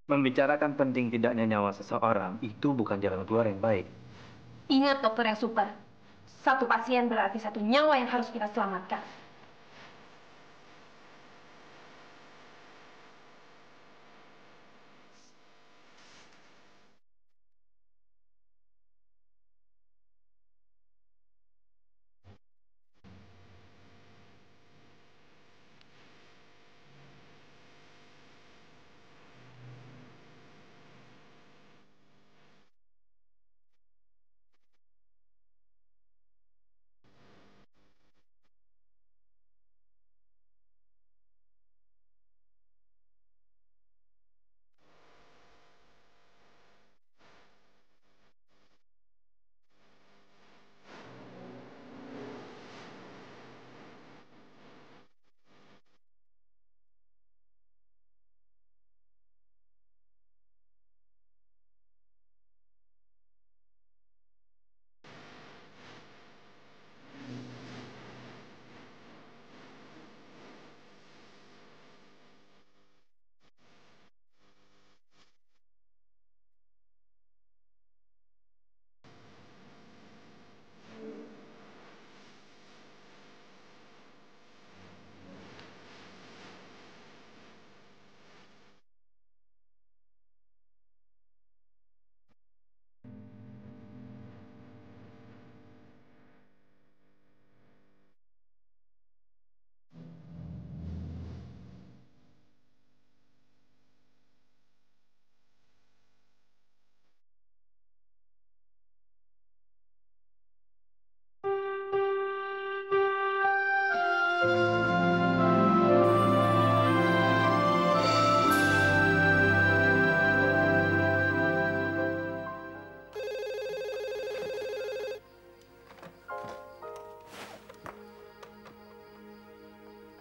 Membicarakan penting tidaknya nyawa seseorang itu bukan jalan keluar yang baik. Ingat dokter yang super. Satu pasien berarti satu nyawa yang harus kita selamatkan.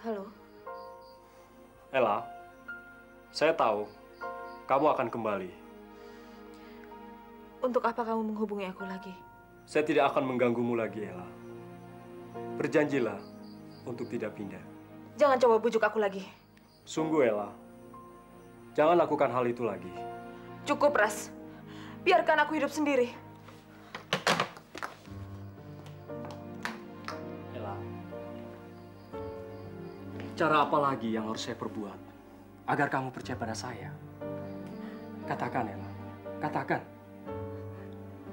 Halo. Ella, saya tahu kamu akan kembali. Untuk apa kamu menghubungi aku lagi? Saya tidak akan mengganggumu lagi, Ella. Berjanjilah untuk tidak pindah. Jangan coba bujuk aku lagi. Sungguh, Ella. Jangan lakukan hal itu lagi. Cukup, Ras. Biarkan aku hidup sendiri. Ella, cara apa lagi yang harus saya perbuat agar kamu percaya pada saya? Katakan, Ella. Katakan.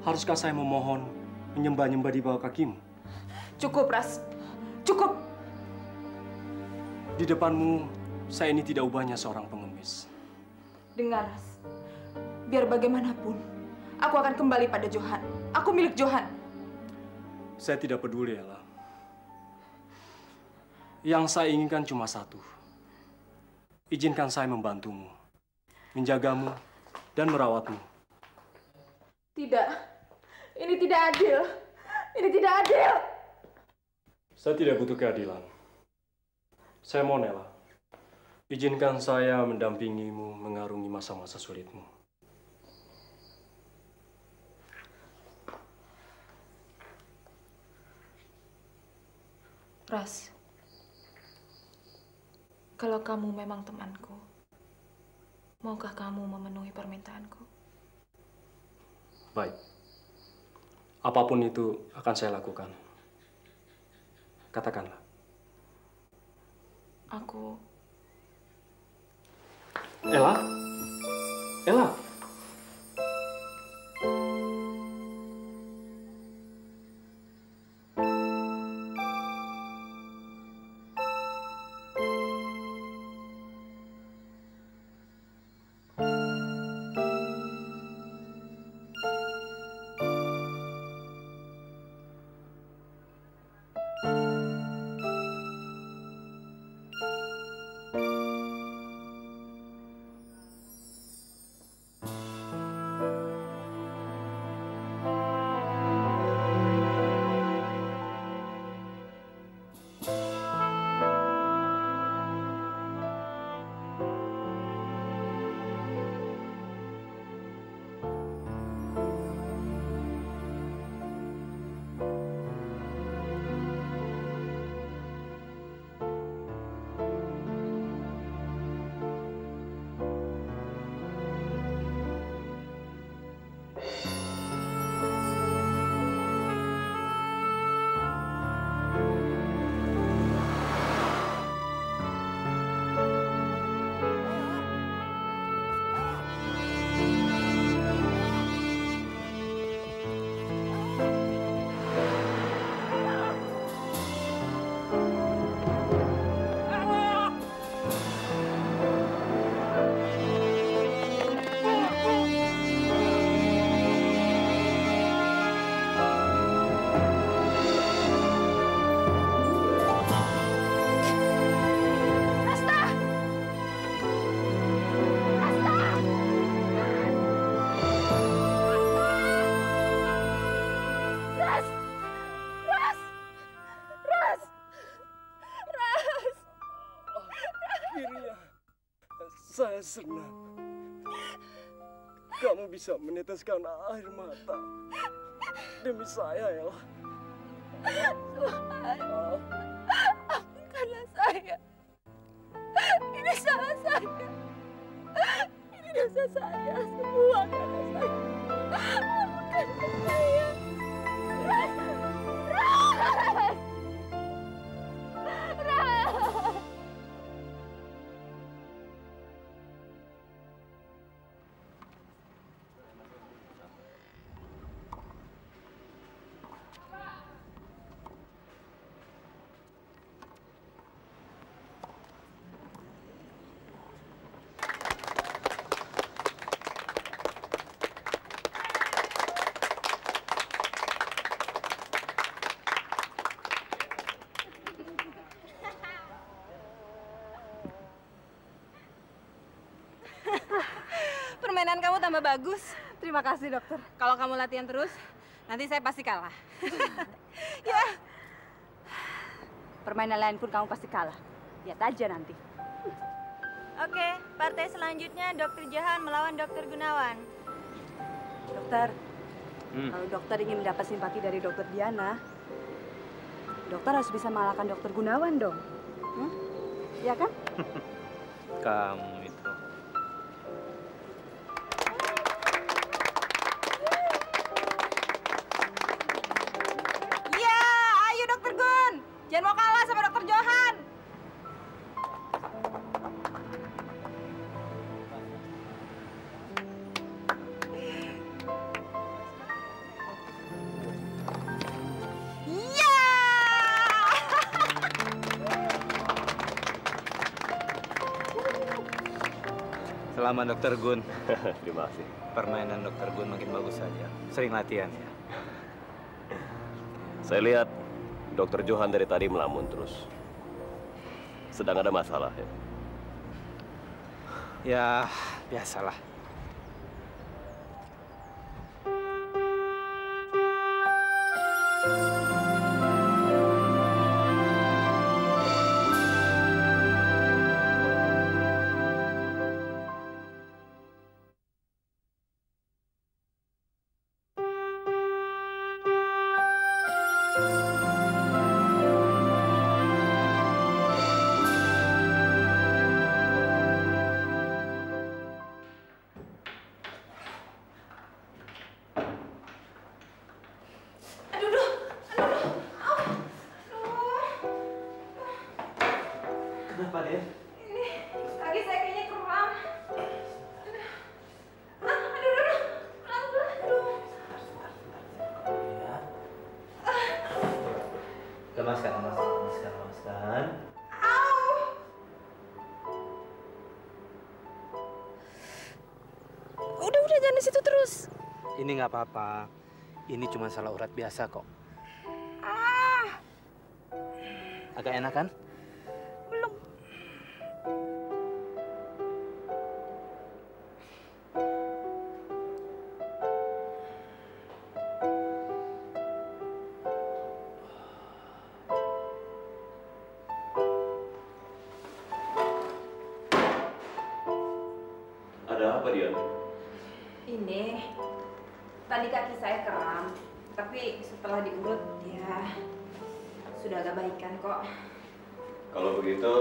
Haruskah saya memohon menyembah-nyembah di bawah kakimu? Cukup, Ras. Cukup. Di depanmu, saya ini tidak ubahnya seorang pengemis. Dengar, Ras. Biar bagaimanapun, aku akan kembali pada Johan. Aku milik Johan. Saya tidak peduli, Ella. Yang saya inginkan cuma satu. Izinkan saya membantumu, menjagamu, dan merawatmu. Tidak. Ini tidak adil. Ini tidak adil. Saya tidak butuh keadilan. Saya mohon, Ella. Izinkan saya mendampingimu mengarungi masa-masa sulitmu. Ras, kalau kamu memang temanku, maukah kamu memenuhi permintaanku? Baik. Apapun itu akan saya lakukan. Katakanlah. Aku... Ella? Ella? Saya senang kamu bisa meneteskan air mata demi saya, Ella. Ampunkanlah saya. Ini salah saya. Ini dosa saya. Semua karena saya. Ampunkanlah saya. Permainan kamu tambah bagus. Terima kasih, dokter. Kalau kamu latihan terus, nanti saya pasti kalah. Ya. Permainan lain pun kamu pasti kalah. Lihat aja nanti. Oke, partai selanjutnya Dokter Johan melawan Dokter Gunawan. Dokter, kalau dokter ingin mendapat simpati dari dokter Diana, dokter harus bisa mengalahkan dokter Gunawan dong. Iya kan? Kamu itu. Iya, ayo Dokter Gun. Jangan mau kalah sama Dokter Johan. Iya. Selamat Dokter Gun. Terima kasih. Permainan Dokter Gun makin bagus saja. Sering latihan ya. Saya lihat Dokter Johan dari tadi melamun terus. Sedang ada masalah ya? Ya, biasalah. Kenapa, Den? Ini kaki saya kayaknya kram. Aduh. Pelan-pelan, aduh. Ya. Lemaskan. Udah jangan di situ terus. Ini nggak apa-apa. Ini cuma salah urat biasa kok. Agak enak kan? Belum. Ada apa dia? Ini tadi kaki saya kram, tapi setelah diurut ya sudah agak baikan kok. Kalau begitu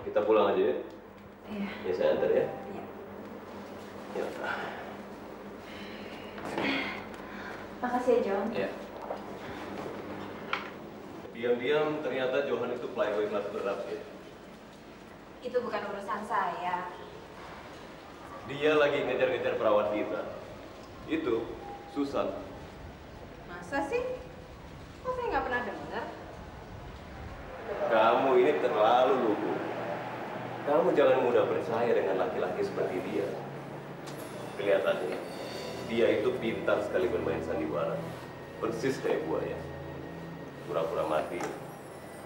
kita pulang aja ya. Iya. Ya saya antar ya. Iya. Ya. Makasih ya John. Ya. Diam-diam ternyata Johan itu playboy kelas berat ya. Itu bukan urusan saya. Dia lagi ngejar-ngejar perawat kita. Itu Susan. Masa sih? Kok saya nggak pernah dengar? Kamu ini terlalu lugu. Kamu jangan mudah percaya dengan laki-laki seperti dia. Kelihatannya, dia itu pintar sekali bermain sandiwara. Persis kayak buaya. Pura-pura mati,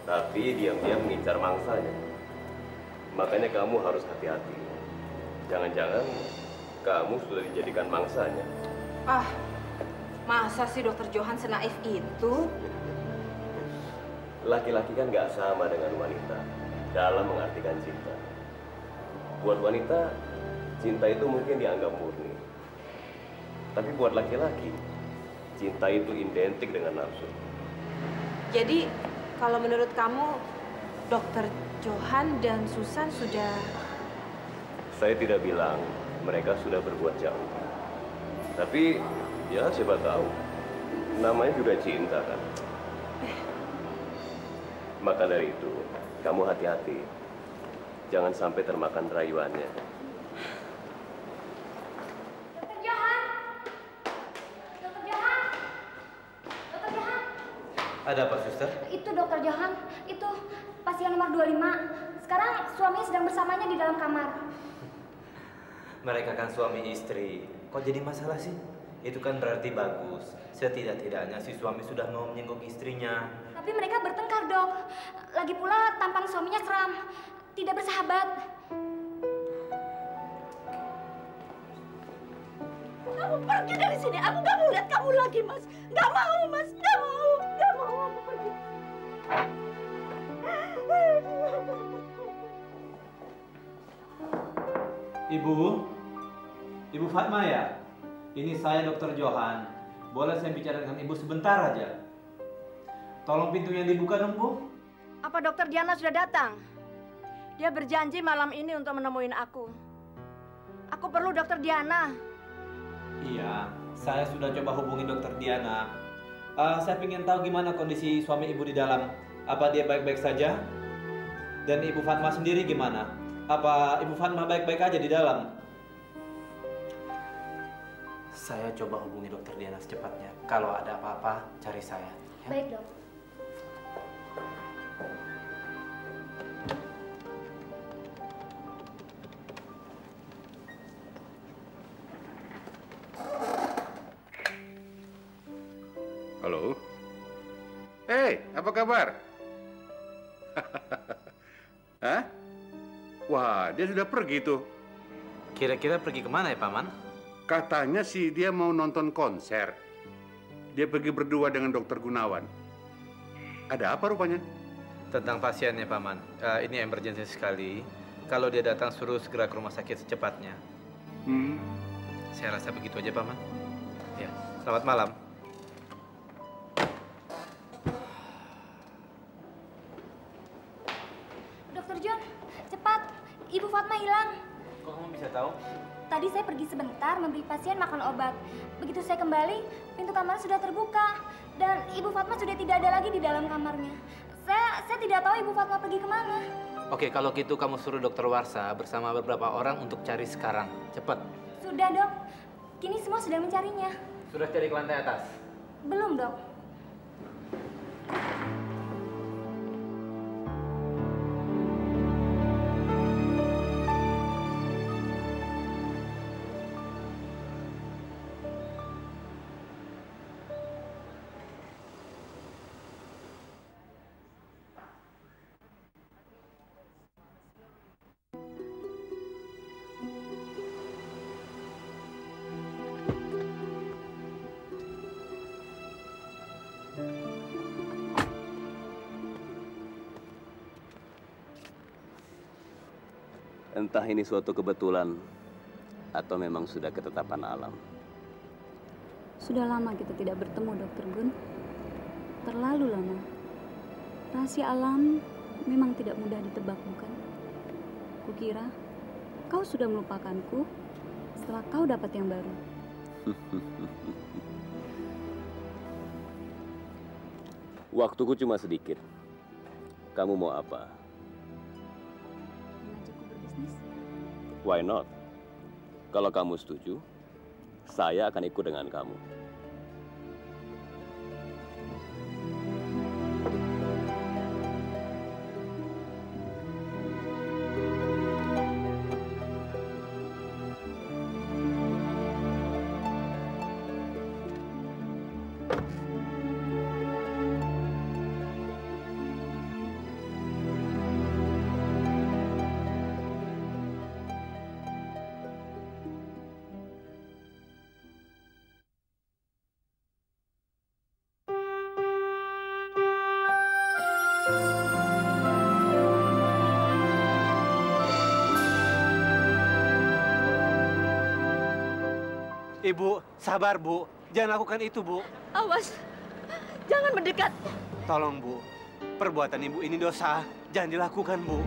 tapi diam-diam mengincar mangsanya. Makanya kamu harus hati-hati. Jangan-jangan kamu sudah dijadikan mangsanya. Ah, masa sih Dokter Johan senaif itu? Laki-laki kan nggak sama dengan wanita dalam mengartikan cinta. Buat wanita, cinta itu mungkin dianggap murni. Tapi buat laki-laki, cinta itu identik dengan nafsu. Jadi, kalau menurut kamu, Dokter Johan dan Susan sudah... Saya tidak bilang mereka sudah berbuat jauh. Tapi, ya siapa tahu. Namanya juga cinta, kan? Maka dari itu, kamu hati-hati. Jangan sampai termakan rayuannya. Dokter Johan! Dokter Johan! Dokter Johan! Ada apa, suster? Itu Dokter Johan, itu pasien nomor 25. Sekarang suaminya sedang bersamanya di dalam kamar. Mereka kan suami istri. Kok jadi masalah sih? Itu kan berarti bagus. Setidak-tidaknya si suami sudah mau menyenggok istrinya. Tapi mereka bertengkar, Dok. Lagi pula tampang suaminya kram. Tidak bersahabat. Kamu pergi dari sini. Aku nggak mau lihat kamu lagi, Mas. Nggak mau, Mas. Nggak mau. Nggak mau. Aku pergi. Ibu Fatma ya? Ini saya Dokter Johan. Boleh saya bicara dengan Ibu sebentar aja? Tolong pintunya dibuka dong, Bu. Apa Dokter Diana sudah datang? Dia berjanji malam ini untuk menemuin aku. Aku perlu Dokter Diana. Iya, saya sudah coba hubungi Dokter Diana. Saya ingin tahu gimana kondisi suami Ibu di dalam. Apa dia baik-baik saja? Dan Ibu Fatma sendiri gimana? Apa Ibu Fatma baik-baik aja di dalam? Saya coba hubungi Dokter Diana secepatnya. Kalau ada apa-apa, cari saya. Ya? Baik, Dok. Halo? Hei, apa kabar? Hah? Wah, dia sudah pergi tuh. Kira-kira pergi kemana ya, Paman? Katanya sih dia mau nonton konser. Dia pergi berdua dengan Dokter Gunawan. Ada apa rupanya? Tentang pasiennya, Paman. Ini emergency sekali. Kalau dia datang, suruh segera ke rumah sakit secepatnya. Saya rasa begitu aja, Paman. Ya, selamat malam. Dokter John, cepat. Ibu Fatma hilang. Kok kamu bisa tahu? Tadi saya pergi sebentar memberi pasien makan obat. Begitu saya kembali, pintu kamar sudah terbuka. Dan Ibu Fatma sudah tidak ada lagi di dalam kamarnya. Saya tidak tahu Ibu Fatma pergi kemana. Oke, kalau gitu kamu suruh Dokter Warsa bersama beberapa orang untuk cari sekarang. Cepat. Sudah, Dok. Kini semua sedang mencarinya. Sudah cari ke lantai atas? Belum, Dok. Entah ini suatu kebetulan atau memang sudah ketetapan alam. Sudah lama kita tidak bertemu, Dokter Gun. Terlalu lama. Rahasia alam memang tidak mudah ditebak, bukan? Kukira kau sudah melupakanku setelah kau dapat yang baru. Waktuku cuma sedikit. Kamu mau apa? Mengajakku berbisnis? Why not? Kalau kamu setuju, saya akan ikut dengan kamu. Ibu, sabar, Bu. Jangan lakukan itu, Bu. Awas, jangan mendekat. Tolong, Bu. Perbuatan Ibu ini dosa. Jangan dilakukan, Bu.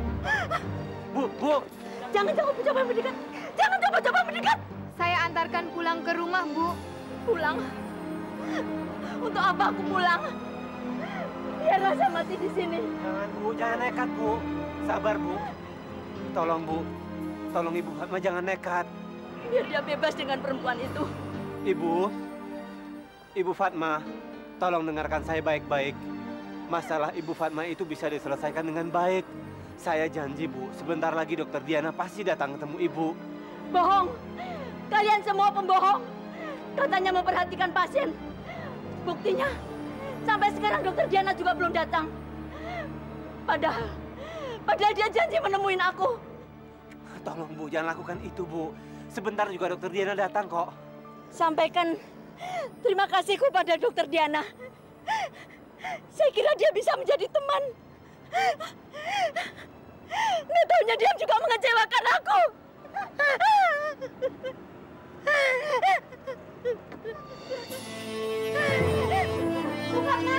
Bu. Jangan coba mendekat. Jangan coba mendekat. Saya antarkan pulang ke rumah, Bu. Pulang? Untuk apa aku pulang? Biarlah saya mati di sini. Jangan, Bu. Jangan nekat, Bu. Sabar, Bu. Tolong, Bu. Tolong Ibu Fatma jangan nekat. Biar dia bebas dengan perempuan itu. Ibu Fatma, tolong dengarkan saya baik-baik. Masalah Ibu Fatma itu bisa diselesaikan dengan baik. Saya janji, Bu, sebentar lagi Dokter Diana pasti datang ketemu Ibu. Bohong. Kalian semua pembohong. Katanya memperhatikan pasien. Buktinya, sampai sekarang Dokter Diana juga belum datang. Padahal dia janji menemuin aku. Tolong, Bu, jangan lakukan itu, Bu. Sebentar juga Dokter Diana datang kok. Sampaikan terima kasihku pada Dokter Diana. Saya kira dia bisa menjadi teman. Nggak taunya dia juga mengecewakan aku. Bu Fatma.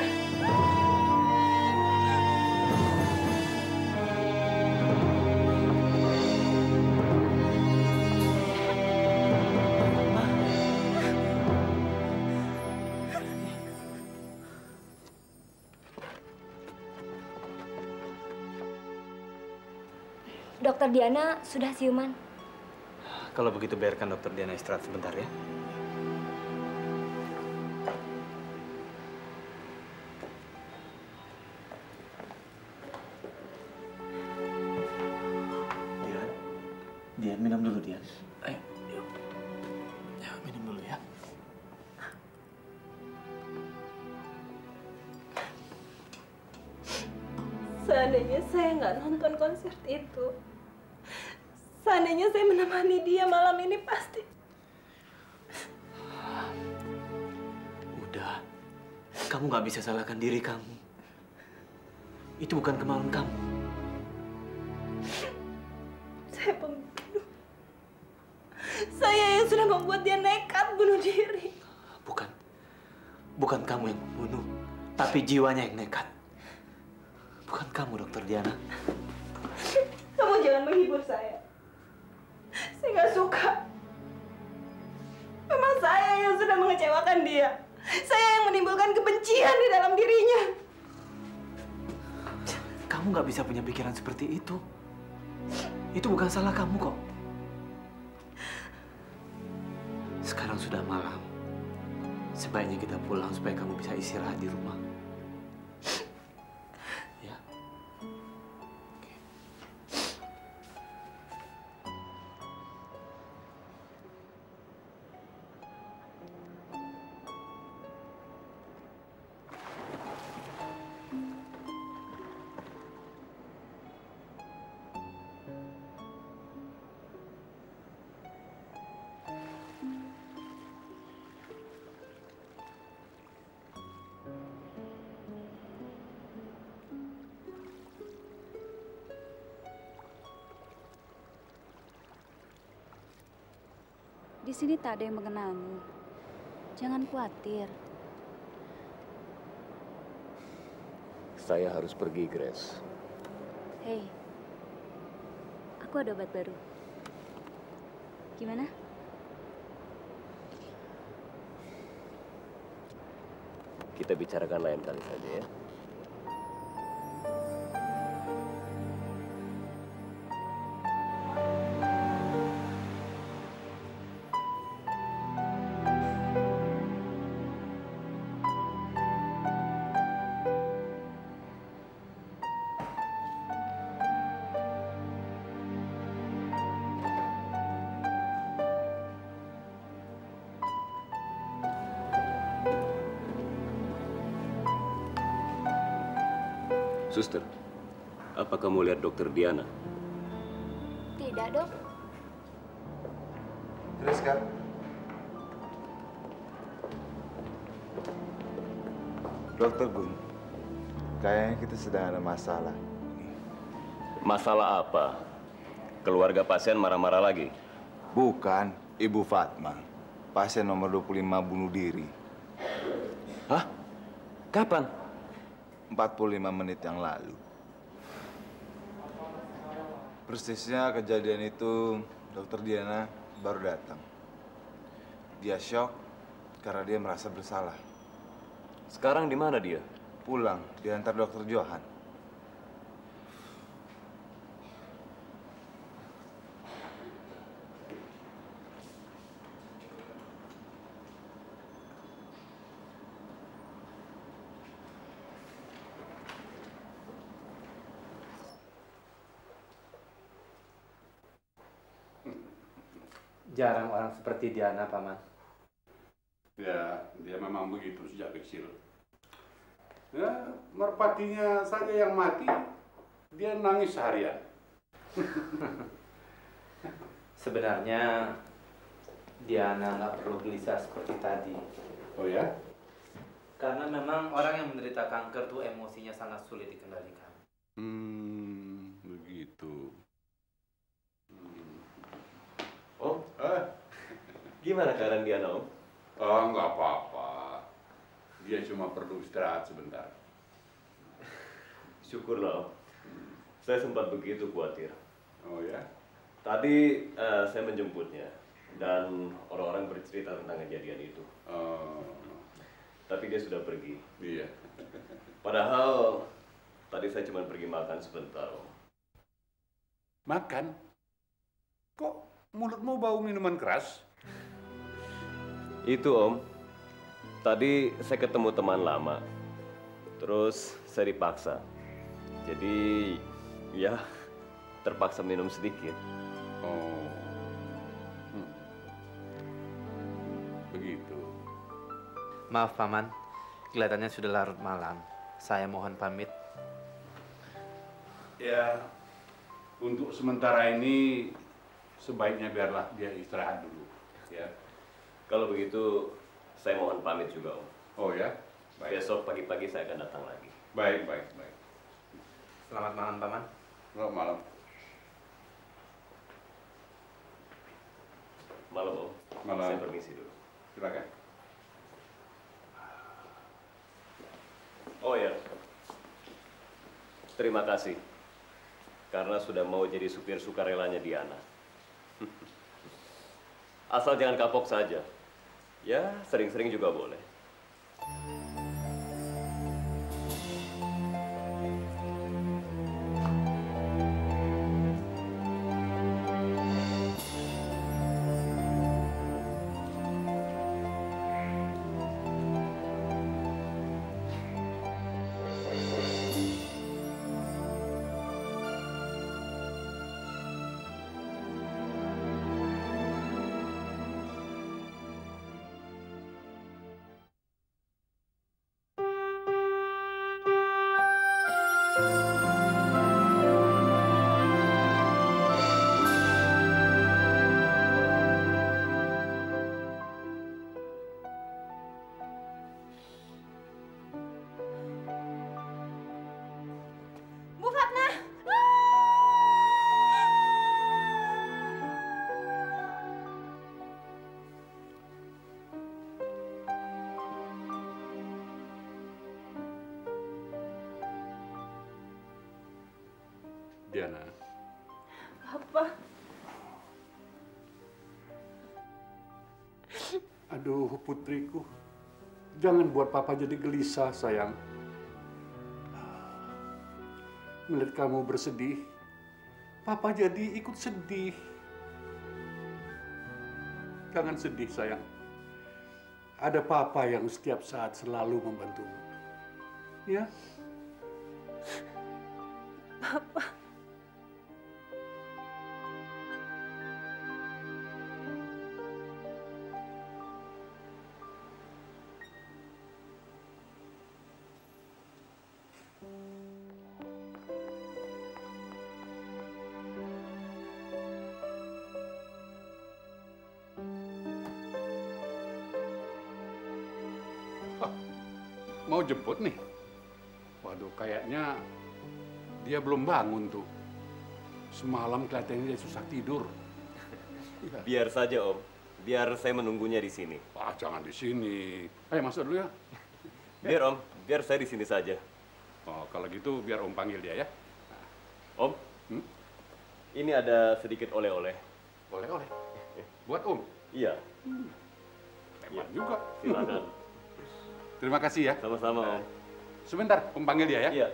Dokter Diana sudah siuman. Kalau begitu biarkan Dokter Diana istirahat sebentar ya. Dian, minum dulu, Dian. Ayo, yuk. Ya, minum dulu ya. Seandainya saya nggak nonton konser itu, seandainya saya menemani dia malam ini pasti. Udah, kamu nggak bisa salahkan diri kamu. Itu bukan kemauan kamu. Saya pembunuh. Saya yang sudah membuat dia nekat bunuh diri. Bukan kamu yang membunuh, tapi jiwanya yang nekat. Bukan kamu, Dokter Diana. Kamu jangan menghibur saya. Saya nggak suka. Memang saya yang sudah mengecewakan dia. Saya yang menimbulkan kebencian di dalam dirinya. Kamu nggak bisa punya pikiran seperti itu. Itu bukan salah kamu kok. Sekarang sudah malam. Sebaiknya kita pulang supaya kamu bisa istirahat di rumah. Ya. Oke. Di sini tak ada yang mengenalmu. Jangan khawatir. Saya harus pergi, Grace. Hei, aku ada obat baru. Gimana? Kita bicarakan lain kali saja ya. Suster, apa kamu lihat Dokter Diana? Tidak, Dok. Rizka. Dokter Gun, kayaknya kita sedang ada masalah. Masalah apa? Keluarga pasien marah-marah lagi? Bukan, Ibu Fatma. pasien nomor 25 bunuh diri. Hah? Kapan? 45 menit yang lalu. Persisnya kejadian itu Dokter Diana baru datang. Dia shock karena dia merasa bersalah. Sekarang di mana dia? Pulang, diantar Dokter Johan. Jarang orang seperti Diana, Paman. Ya, dia memang begitu sejak kecil. Ya, merpatinya saja yang mati, dia nangis seharian. Sebenarnya Diana nggak perlu gelisah seperti tadi. Oh ya? Karena memang orang yang menderita kanker tuh emosinya sangat sulit dikendalikan. Begitu. Om, gimana keadaan Diana, Om? Oh, nggak apa-apa. Dia cuma perlu istirahat sebentar. Syukurlah, Om. Saya sempat begitu khawatir. Oh ya? Tadi saya menjemputnya dan orang-orang bercerita tentang kejadian itu. Tapi dia sudah pergi. Iya. Padahal tadi saya cuma pergi makan sebentar, Om. Makan? Kok mulutmu bau minuman keras? Itu, Om. Tadi saya ketemu teman lama. Terus saya dipaksa. Jadi, ya terpaksa minum sedikit. Oh. Begitu. Maaf, Paman. Kelihatannya sudah larut malam. Saya mohon pamit. Ya, untuk sementara ini sebaiknya biarlah dia istirahat dulu. Ya. Kalau begitu, saya mohon pamit juga, Om. Oh ya? Baik. Besok pagi-pagi saya akan datang lagi. Baik. Selamat malam, Paman. Selamat malam. Malam, Om. Malam. Saya permisi dulu. Silakan. Oh ya, terima kasih karena sudah mau jadi supir sukarelanya Diana. Asal jangan kapok saja. Ya, sering-sering juga boleh. Bu Fatma! Diana. Apa? Aduh, putriku. Jangan buat papa jadi gelisah, sayang. Melihat kamu bersedih, papa jadi ikut sedih. Jangan sedih, sayang. Ada papa yang setiap saat selalu membantumu. Ya? Papa. Mau jemput nih? Waduh, kayaknya dia belum bangun tuh. Semalam kelihatannya dia susah tidur. Biar saja, Om. biar saya menunggunya di sini. Ah, jangan di sini. Ayo masuk dulu ya. Biar Om, biar saya di sini saja. Oh, kalau gitu biar Om panggil dia ya. Om, ini ada sedikit oleh-oleh. Oleh-oleh? Buat Om? Iya. Hebat juga. Silakan. Terima kasih ya. Sama-sama, Om. Sebentar, Om panggil dia ya. Iya.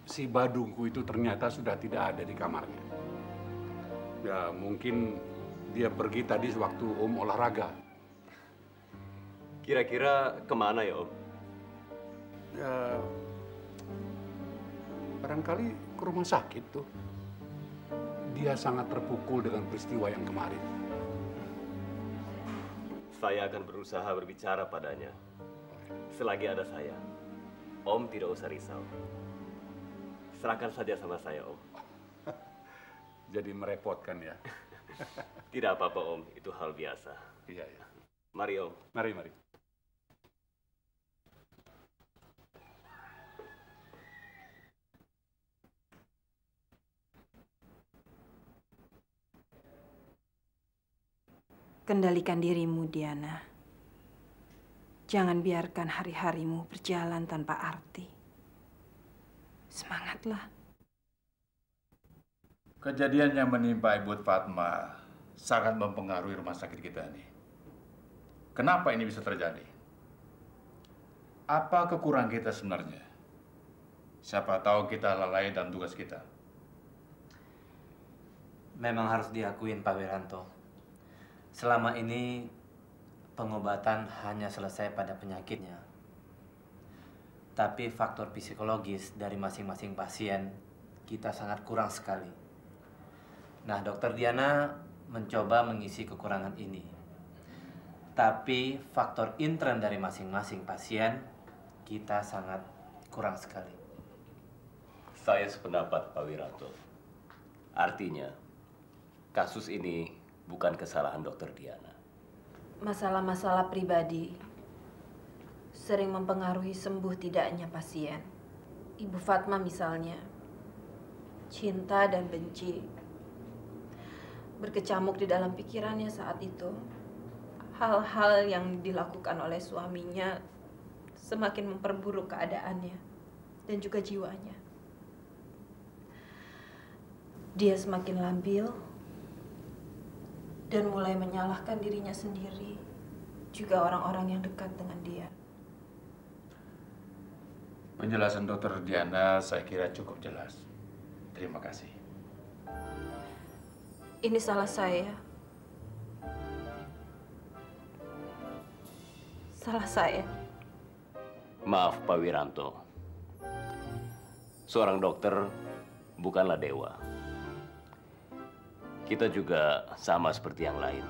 Si Badungku itu ternyata sudah tidak ada di kamarnya. Ya, mungkin dia pergi tadi sewaktu Om olahraga. Kira-kira kemana ya, Om? Ya, barangkali ke rumah sakit tuh. Dia sangat terpukul dengan peristiwa yang kemarin. Saya akan berusaha berbicara padanya. Selagi ada saya, Om tidak usah risau. Serahkan saja sama saya, Om. Jadi merepotkan ya? Tidak apa-apa, Om. Itu hal biasa. Iya, iya. Mari, Om. Mari, mari. Kendalikan dirimu, Diana. Jangan biarkan hari-harimu berjalan tanpa arti. Semangatlah. Kejadian yang menimpa Ibu Fatma sangat mempengaruhi rumah sakit kita ini. Kenapa ini bisa terjadi? Apa kekurangan kita sebenarnya? Siapa tahu kita lalai dalam tugas kita. Memang harus diakuin, Pak Wiranto. Selama ini pengobatan hanya selesai pada penyakitnya. Tapi faktor psikologis dari masing-masing pasien kita sangat kurang sekali. Nah, Dokter Diana mencoba mengisi kekurangan ini. Tapi faktor intern dari masing-masing pasien kita sangat kurang sekali. Saya sependapat, Pak Wiranto. Artinya, kasus ini bukan kesalahan Dokter Diana. Masalah-masalah pribadi sering mempengaruhi sembuh tidaknya pasien. Ibu Fatma misalnya, cinta dan benci berkecamuk di dalam pikirannya saat itu. Hal-hal yang dilakukan oleh suaminya semakin memperburuk keadaannya dan juga jiwanya. Dia semakin labil dan mulai menyalahkan dirinya sendiri, juga orang-orang yang dekat dengan dia. Penjelasan Dokter Diana saya kira cukup jelas. Terima kasih. Ini salah saya. Salah saya. Maaf, Pak Wiranto. Seorang dokter bukanlah dewa. Kita juga sama seperti yang lain.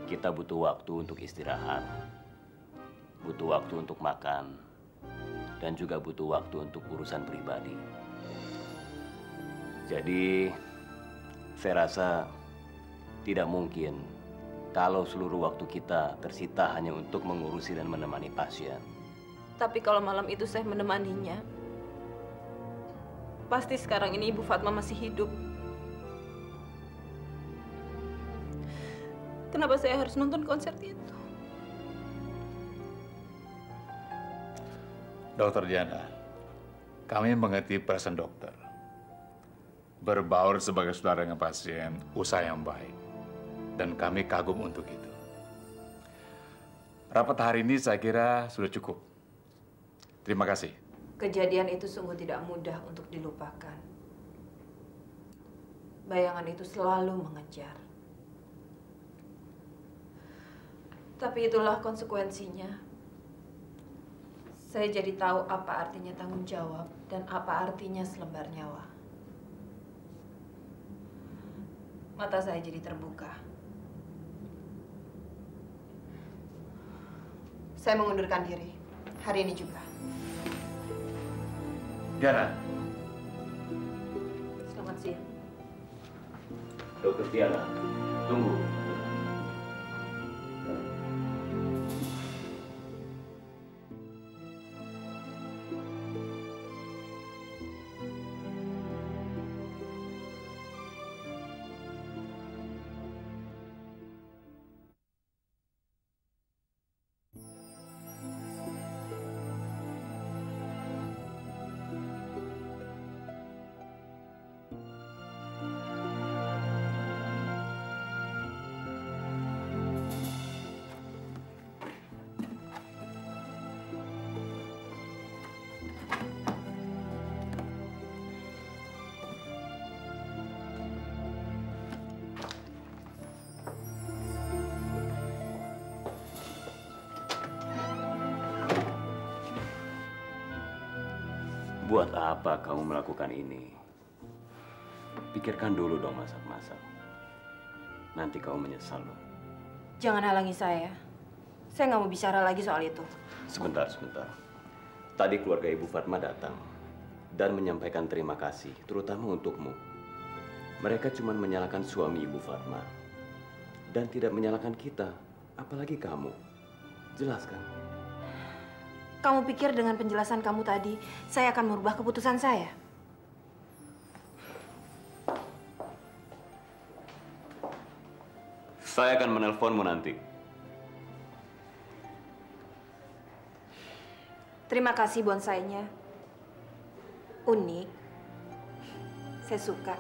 Kita butuh waktu untuk istirahat, butuh waktu untuk makan, dan juga butuh waktu untuk urusan pribadi. Jadi, saya rasa tidak mungkin kalau seluruh waktu kita tersita hanya untuk mengurusi dan menemani pasien. Tapi kalau malam itu saya menemaninya, pasti sekarang ini Ibu Fatma masih hidup. Kenapa saya harus nonton konser itu? Dokter Diana, kami mengerti perasaan dokter. Berbaur sebagai saudara dengan pasien, usaha yang baik. Dan kami kagum untuk itu. Rapat hari ini saya kira sudah cukup. Terima kasih. Kejadian itu sungguh tidak mudah untuk dilupakan. Bayangan itu selalu mengejar. Tapi itulah konsekuensinya. Saya jadi tahu apa artinya tanggung jawab dan apa artinya selembar nyawa. Mata saya jadi terbuka. Saya mengundurkan diri hari ini juga. Diana. Selamat siang. Dokter Diana, tunggu. Buat apa kamu melakukan ini? Pikirkan dulu dong masak-masak. Nanti kamu menyesal loh. Jangan halangi saya. Saya nggak mau bicara lagi soal itu. Sebentar. Tadi keluarga Ibu Fatma datang dan menyampaikan terima kasih, terutama untukmu. Mereka cuma menyalahkan suami Ibu Fatma dan tidak menyalahkan kita, apalagi kamu. Jelaskan. Kamu pikir dengan penjelasan kamu tadi, saya akan merubah keputusan saya? Saya akan menelponmu nanti. Terima kasih bonsainya. Unik. Saya suka.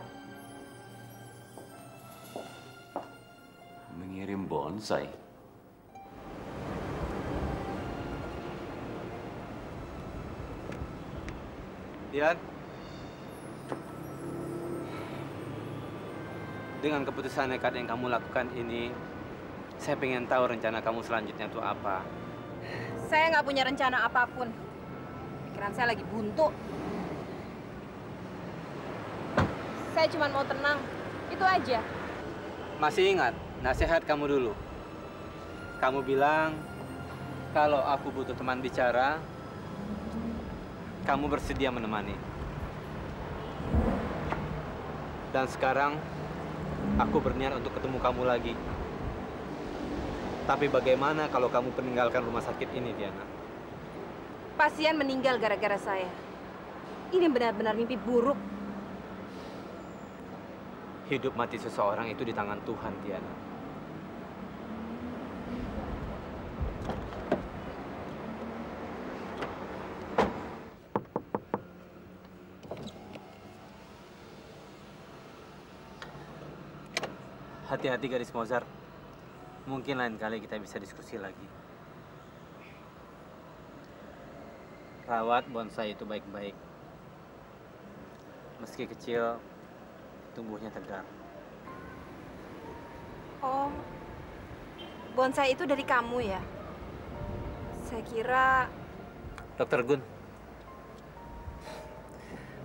Mengirim bonsai? Dian, dengan keputusan nekat yang kamu lakukan ini, saya pengen tahu rencana kamu selanjutnya itu apa. Saya nggak punya rencana apapun. Pikiran saya lagi buntu. Saya cuma mau tenang. Itu aja. Masih ingat nasihat kamu dulu? Kamu bilang, kalau aku butuh teman bicara, kamu bersedia menemani. Dan sekarang, aku berniat untuk ketemu kamu lagi. Tapi bagaimana kalau kamu meninggalkan rumah sakit ini, Diana? Pasien meninggal gara-gara saya. Ini benar-benar mimpi buruk. Hidup mati seseorang itu di tangan Tuhan, Diana. Hati-hati gadis Mozart. Mungkin lain kali kita bisa diskusi lagi. Rawat bonsai itu baik-baik. Meski kecil, tumbuhnya tegar. Oh, bonsai itu dari kamu ya? Saya kira... Dokter Gun,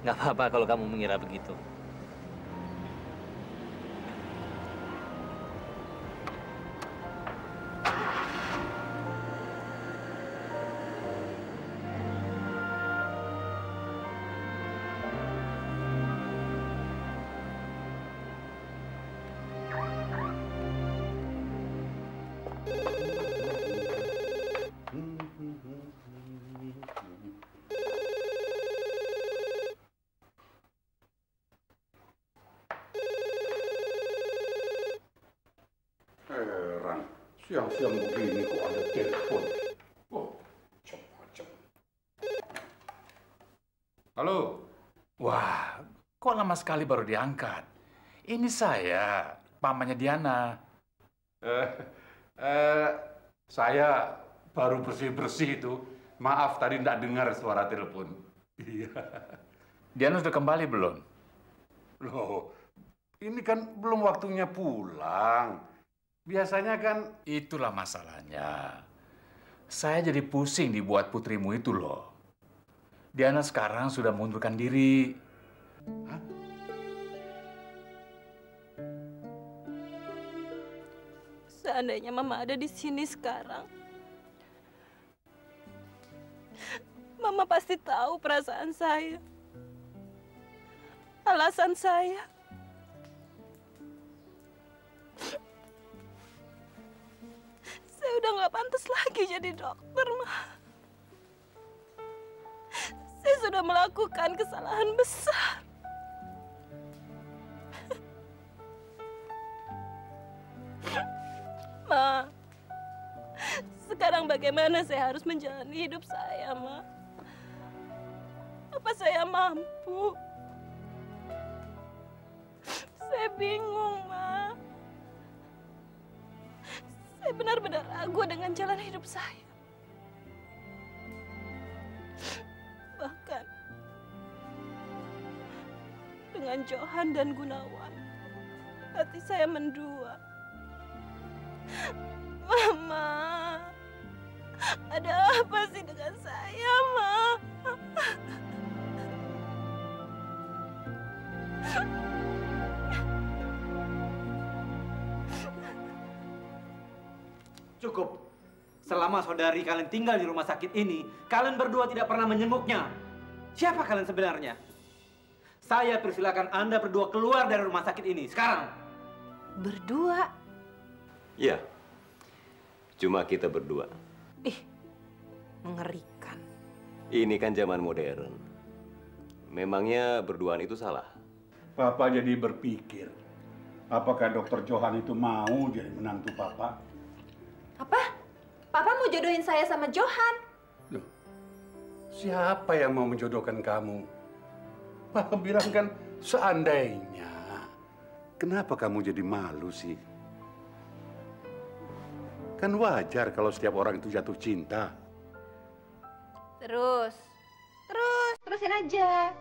nggak apa-apa kalau kamu mengira begitu. Heran, siang-siang begini kok ada telepon. Oh, macam-macam. Halo? Wah, kok lama sekali baru diangkat? Ini saya, pamannya Diana. Saya baru bersih-bersih itu. Maaf tadi tidak dengar suara telepon. Iya. Diana sudah kembali belum? Loh, ini kan belum waktunya pulang. Biasanya kan... Itulah masalahnya. Saya jadi pusing dibuat putrimu itu loh. Diana sekarang sudah mengundurkan diri. Hah? Seandainya Mama ada di sini sekarang, Mama pasti tahu perasaan saya. alasan saya. Saya udah nggak pantas lagi jadi dokter, Ma. Saya sudah melakukan kesalahan besar. Ma, sekarang bagaimana saya harus menjalani hidup saya, Ma? Apa saya mampu? Saya bingung, Ma. Saya benar-benar ragu dengan jalan hidup saya. Bahkan dengan Johan dan Gunawan, hati saya mendua. Mama, ada apa sih dengan saya, Ma? Cukup. Selama saudari kalian tinggal di rumah sakit ini, kalian berdua tidak pernah menjenguknya. Siapa kalian sebenarnya? Saya persilakan Anda berdua keluar dari rumah sakit ini sekarang. Berdua? Iya. Cuma kita berdua. Mengerikan. Ini kan zaman modern. Memangnya berduaan itu salah? Papa jadi berpikir, apakah Dokter Johan itu mau jadi menantu Papa? Apa? Papa mau jodohin saya sama Johan? Loh, siapa yang mau menjodohkan kamu? Papa bilang kan seandainya. Kenapa kamu jadi malu sih? Kan wajar kalau setiap orang itu jatuh cinta. Terusin aja.